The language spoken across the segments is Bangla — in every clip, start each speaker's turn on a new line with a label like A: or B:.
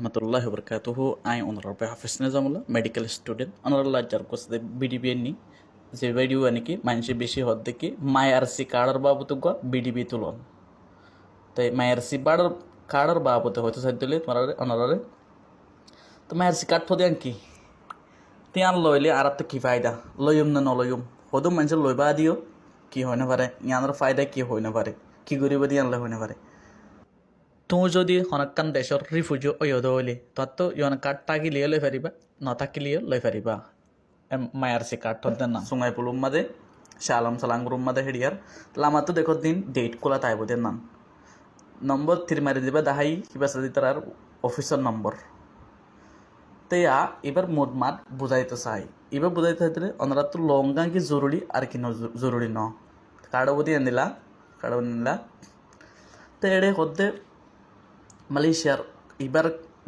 A: warahmatullahi wabarakatuh. I honorable Hafiz Nizamullah, medical student. Honorable jar koste BDB ni যে ভিডিও আনিকি মানুষে বেশি হদ দেখি মায়ারসি কার্ডের বাবদকে বিডিবি তুলন তাই মায়ারসি কার্ডের বাবদে হয়তো সাইড দিলে তোমার অনারে তো মায়ারসি কার্ড ফদে আনকি তিয়ান লইলে আর তো কি ফায়দা লইম না নলইম হদম মানুষ লইবা দিও কি হয় না পারে ইয়ানোর ফায়দা কি হয় না পারে কি গরিব দিয়ে আনলে হয় না পারে তুই যদি হনকান দেশর রিফিউজি অয়দ হইলে তোর তো ইয়ন কার্ড থাকিলিয়ে লই পারিবা নথাকিলিয়ে লই পারিবা মায়ারসি কার্ড দেন না সুঙাই পুলুম মাদে শালম সালাঙ্গুরুম মাদে হেডিয়ার লামা তো দেখো দিন ডেট কোলা তাইব দেন নাম নম্বর থ্রি মারি দিবা দাহাই কিবা সাদি তার অফিসের নম্বর তেয়া এবার মোদমাত বুঝাইতে চাই এবার বুঝাইতে চাইতে ওনারা তো লঙ্কা কি জরুরি আর কি জরুরি ন কার্ড অবধি আনিলা তো এড়ে হতে মালয়েশিয়ার এবার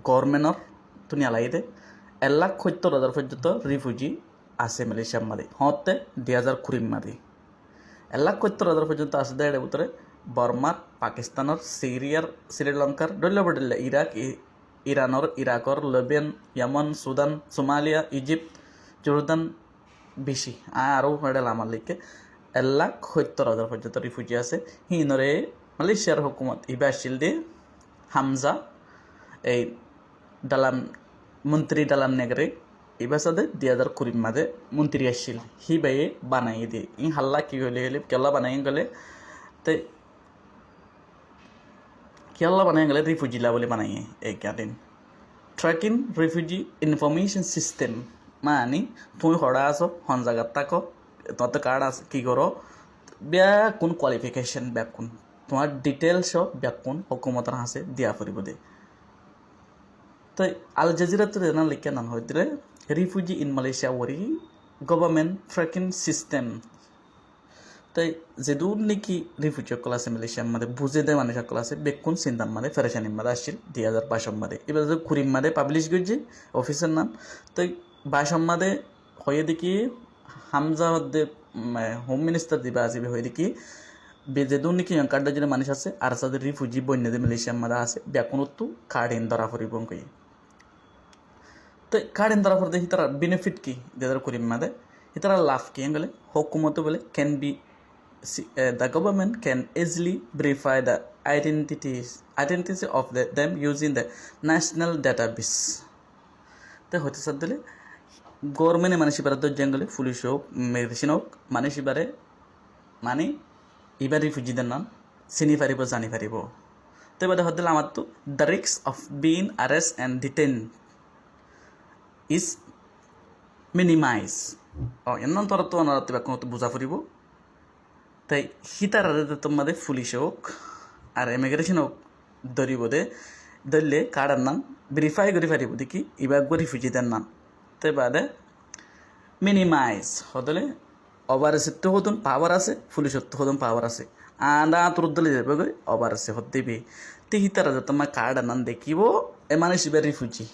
A: গভর্নমেন্টর তুমি আলাইতে 1,70,000 পর্যন্ত রিফিউজি আছে মালয়েশিয়ার মাদে হতে 2020 মাদে 1,70,000 পর্যন্ত আছে দেড় ভিতরে বর্মার পাকিস্তানের সিরিয়ার শ্রীলঙ্কার ডল্লা ইরাকর Libyan Yemen Sudan Somalia Egypt Jordan বেশি আরও মেডেল আমার লিখে 1,70,000 পর্যন্ত রিফিউজি আছে হিনরে মালয়েশিয়ার হুকুমত ইবা আসছিল দিয়ে হামজা এই মন্ত্রী ডালাম নেগরে এবার সাথে 2020 মাঝে মন্ত্রী আসছিল হি বাইয়ে বানাই দিয়ে হাল্লা কি হলে কেলা বানাই গেলে তো কেলা বানাই গেলে রিফিউজিলা বলে বানাই এই Kadin tracking refugee information system মানে তুমি হরা আছো হন জায়গাত থাকো তোমার তো কার্ড আছে কী করো কোন কোয়ালিফিকেশন কোন তোমার ডিটেলসও কোন হুকুমতার হাসে দিয়া ফুরিব দে তো আল জাজিরাতে না লিখে নান হইতে রিফিউজি ইন মালয়েশিয়া ওরি গভর্নমেন্ট ট্র্যাকিং সিস্টেম তাই যেদূর নাকি রিফিউজি সকল আছে মালয়েশিয়ার মাঝে বুঝে দেয় মানুষ সকল আছে বেকুন চিন্তার মাঝে ফেরেশানির মাঝে আসছিল 2022 মাঝে এবার যে কুড়ির মাঝে পাবলিশ করছে অফিসের নাম তো 22 মাঝে হয়ে দেখি হামজা হোম মিনিস্টার দিবা আসবে হয়ে দেখি যেদূর নাকি কার্ডের জন্য মানুষ আছে আর সাথে রিফিউজি বন্যা দিয়ে মালয়েশিয়ার মাঝে আছে বেকুনতো কার্ড এন ধরা পড়িব কই তো কার্ড এন ধরা পড়ে দেখি তার বেনিফিট কি 2020 মাঝে তারা লাভ কি গেলে হুকুমত বলে can be the government can easily verify the identity of them using the national database তো হতে সাথ দিলে গভর্নমেন্টে মানুষ এবার তো জঙ্গলে পুলিশ হোক মেডিসিন হোক মানুষ এবারে মানে এবার রিফিউজিদের নাম চিনি পারিব জানি পারিব তো এবার হতে দিলে আমার তো the risk of being arrest and detain is minimise এমন তোর তো অনারতে বা কোনো বুঝা ফুরিব তাই হিতার তোমাদের পুলিশ হোক আর ইমিগ্রেশন হোক ধরিব দে ধরলে কার্ডার নাম ভেরিফাই করে পারিব দেখি এবার রিফিউজিদের নাম তাই বাদে মিনিমাইজ হতলে ওভারেসের তো হতুন পাওয়ার আছে পুলিশের তো হতুন পাওয়ার আছে আদা তোর দলে যাবে গই ওভার আছে হতে দিবি তে হিতারা যে তোমার কার্ডার নাম দেখিব এ মানুষ এবার রিফিউজি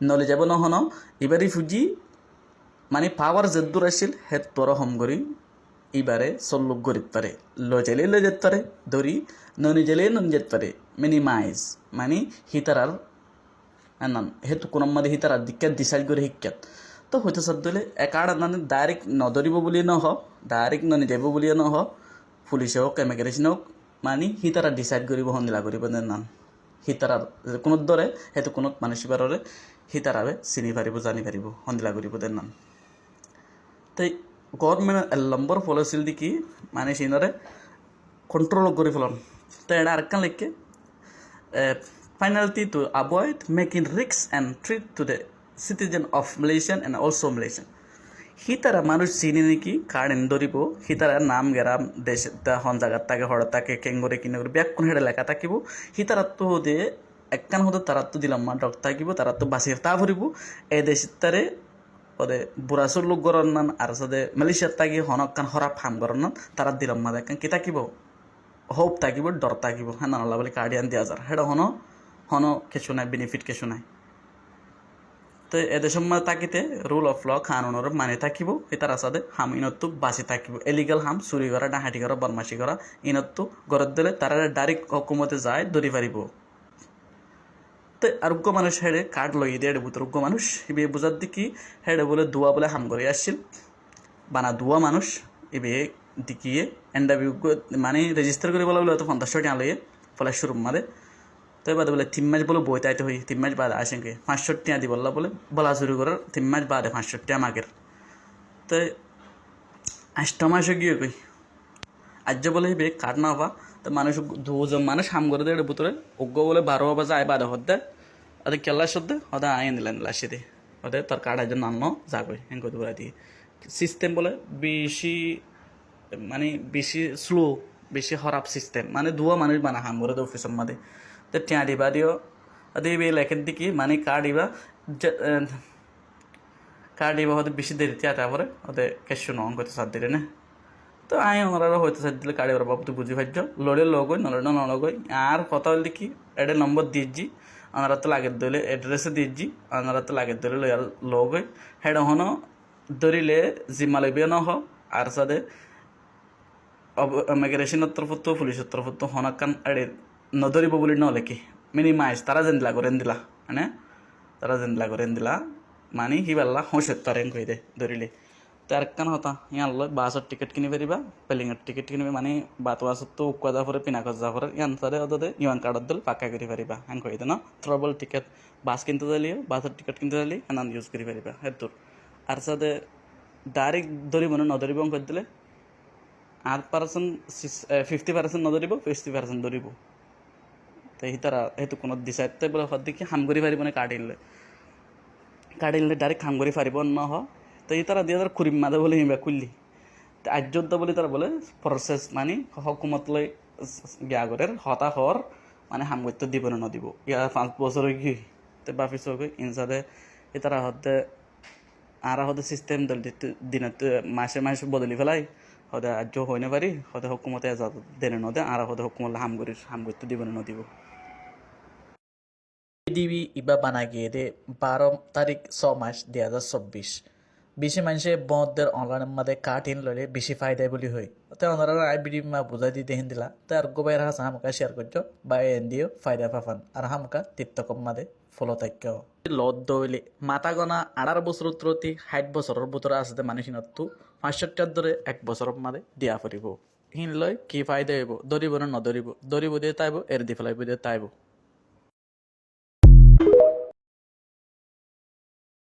A: নলে যাব নহন এবার রিফিউজি মানে পাওয়ার যে দূর আসছিল হে তোর হম করি এবারে সল্লুক গরিব পারে লো যেতে পারে দড়ি ননি জেলে নন যেতে পারে মিনিমাইজ মানে হিতারার নাম হেতু কোনো মাঝে হিতারার দিকে ডিসাইড করে শিক্ষাত তো হইতে সাথ দিলে একাড় মানে ডাইরেক্ট নধরিব বুলিয়ে নহ ডাইরেক্ট ননি যাব বুলিয়ে নহ পুলিশে হোক ইমিগ্রেশন হোক মানে হিতারা ডিসাইড করিব হন্দিলা করিব নাম হিতারার কোনো দরে হেতু কোনো মানুষ বারে হিতারাবে চিনি পারিব জানি পারিব হন্দিলা করিব নাম তাই গভর্নমেন্ট নম্বর পলিসি দেখি মানে সিনরে কন্ট্রোল করে ফেলন তো এটা আরেকখান লিখে finality to avoid making risk and threat to the citizen of Malaysian and also Malaysian হিতারা মানুষ চিনি নাকি কার্ড এন ধরিব হিতারা নাম গেরাম দেশ হন জায়গার তাকে হঠাৎ তাকে কেঙ্গরে কিনে করে ব্যাক কোন হেঁটে লেখা থাকিব হিতারা তো হতে একখান হতে তারা তো দিলাম মা ডক থাকিব তারা তো বাঁচিয়ে তা ভরিব এই দেশের তারে ওদের বুড়াসুর লোক গরম নান আর সাথে মালয়েশিয়ার থাকি হনকান হরা ফার্ম গরম নান তারা দিলাম মা দেখেন কি থাকিব হোপ থাকিব ডর থাকিব হ্যাঁ নানালা বলে কার্ডিয়ান দিয়া যার হেটা হন কিছু নাই বেনিফিট কিছু নাই তো এদের সময় তাকিতে রুল অফ ল কানুনের মানে থাকিব তার সাথে হাম ইনতো বাঁচি থাকিব এলিগাল হাম চুরি করা ডাহাটি করা বদমাসি করা ইনতো ঘরত দিলে তারা ডাইরেক্ট হুকুমতে যায় ধরি পারিব তো আরোগ্য মানুষ হেডে কার্ড লইয়ে দিয়ে বুতরোগ্য মানুষ ইবে বুঝার দিকে হেডে বলে দুয়া বলে হাম করে আসছিল বানা দুয়া মানুষ ইবে দিকিয়ে এন্ডাবিউ মানে রেজিস্টার করে বলা বলে হয়তো 50 টাকা লইয়ে ফলে শুরু মারে তো এবার বলে 3 মাস বলে বইতে আইতে হই 3 মাস বাদে আসেনকে 500 টাকা দি বললা বলে বলা শুরু করার 3 মাস বাদে 500 টাকা মাগের তো 8 মাসে গিয়ে কই আজ বলে বে কার্ড না হওয়া তো মানুষ দুজন মানুষ হাম করে দেয় ভিতরে অজ্ঞ বলে 12 বাজে আয় বাদে হদ্দে ওদের কেল্লা সদ্দে ওদের আয় নিলেন লাসিতে ওদের তোর কার্ড আজ নাম যাগই হেন করতে পারে দিয়ে সিস্টেম বলে বেশি মানে বেশি স্লো বেশি খারাপ সিস্টেম মানে দুয়া মানুষ বানা হাম করে দেয় অফিসের মধ্যে তো টিয়া দিবা দিও ওদের এই লেখের দিকে মানে কার্ড দিবা কার্ড দিবা ওদের বেশি দেরিতে তারপরে ওদের ক্যাশ নন করতে সাথ দিলে না তো আই ওনারা হয়তো সাথে দিলে কাড়ি ওরা বাবু তুই বুঝি পাইছ লড়ে লগ হই নলড়ে নলগ হই আর কথা হল কি এটা নম্বর দিয়েছি ওনারা তো লাগের দলে এড্রেসে দিয়েছি ওনারা তো লাগের দলে লয়ার লগ হই হেড হন ধরিলে জিম্মালবিও ন হ আর সাথে ইমিগ্রেশনের তরফ তো পুলিশের তরফ তো হনাকান এড়ে নধরিব বলে নলেকি মিনিমাইজ তারা যেন দিলা করেন দিলা মানে তারা যেন দিলা করেন দিলা মানে হি পাল্লা হোঁসের তরেন কই দে ধরিলে তার কান হতা ইয়ান লয় বাসের টিকিট কিনি পারিবা প্লেনের টিকিট কিনিবে মানে বাত বাসত তো উকা যা পরে পিনাকত যা পরে ইয়ান সারে ওদে ইউন কার্ডত দল পাক্কা করি পারিবা হ্যাং কই দে না ট্রাভেল টিকিট বাস কিনতে যাইলিও বাসের টিকিট কিনতে যাইলি এনান ইউজ করি পারিবা হেতুর আর সাথে ডাইরেক্ট ধরিব না নধরিব করে দিলে 8% 50% নধরিব 50% ধরিব তো এই তারা হেতু কোনো ডিসাইড তাই বলে হদ দেখি হাম করি পারিব না কাটিলে ডাইরেক্ট হাম করি পারিব ন হ তো এই তারা দিয়ে তারা খুরিম মাদে বলে হিমবা খুললি তো আর্যদ্য বলে তারা বলে প্রসেস মানে হকুমত লই গিয়াগরের হতা হর মানে হাম করতে দিব না নদিব ইয়া 5 বছর কি তো বাফিস হবে ইনসাদে এই তারা হতে আর হতে সিস্টেম দল দিনে মাসে মাসে বদলি ফেলাই হতে আর্য হই না পারি হতে হকুমতে দেনে নদে আর হতে হকুমত হাম করতে দিব না নদিব পিডিবি ইবা বানা গিয়ে দে 12 তারিখ 6 মাস 2024 বেশি মানুষে বন্ধের অনলাইনের মধ্যে কাটিন লইলে বেশি ফায়দায় বলি হয় তো ওনারা আইবিডি মা বুঝাই দিতে হিন দিলা তো আর গোবাইর হাসা হামকা শেয়ার করছো বা এন দিও ফায়দা পাফান আর হামকা তীর্থকম মাদে ফলো থাক্য লত দইলে মাথা গনা 18 বছর উত্তরতি 60 বছরের ভিতরে আসতে মানুষ নতু 65 ধরে 1 বছরের মাদে দিয়া ফুরিব হিন লয় কি ফায়দা হইব ধরিব না নধরিব ধরিব দিয়ে তাইব এর দি ফেলাইব দিয়ে তাইব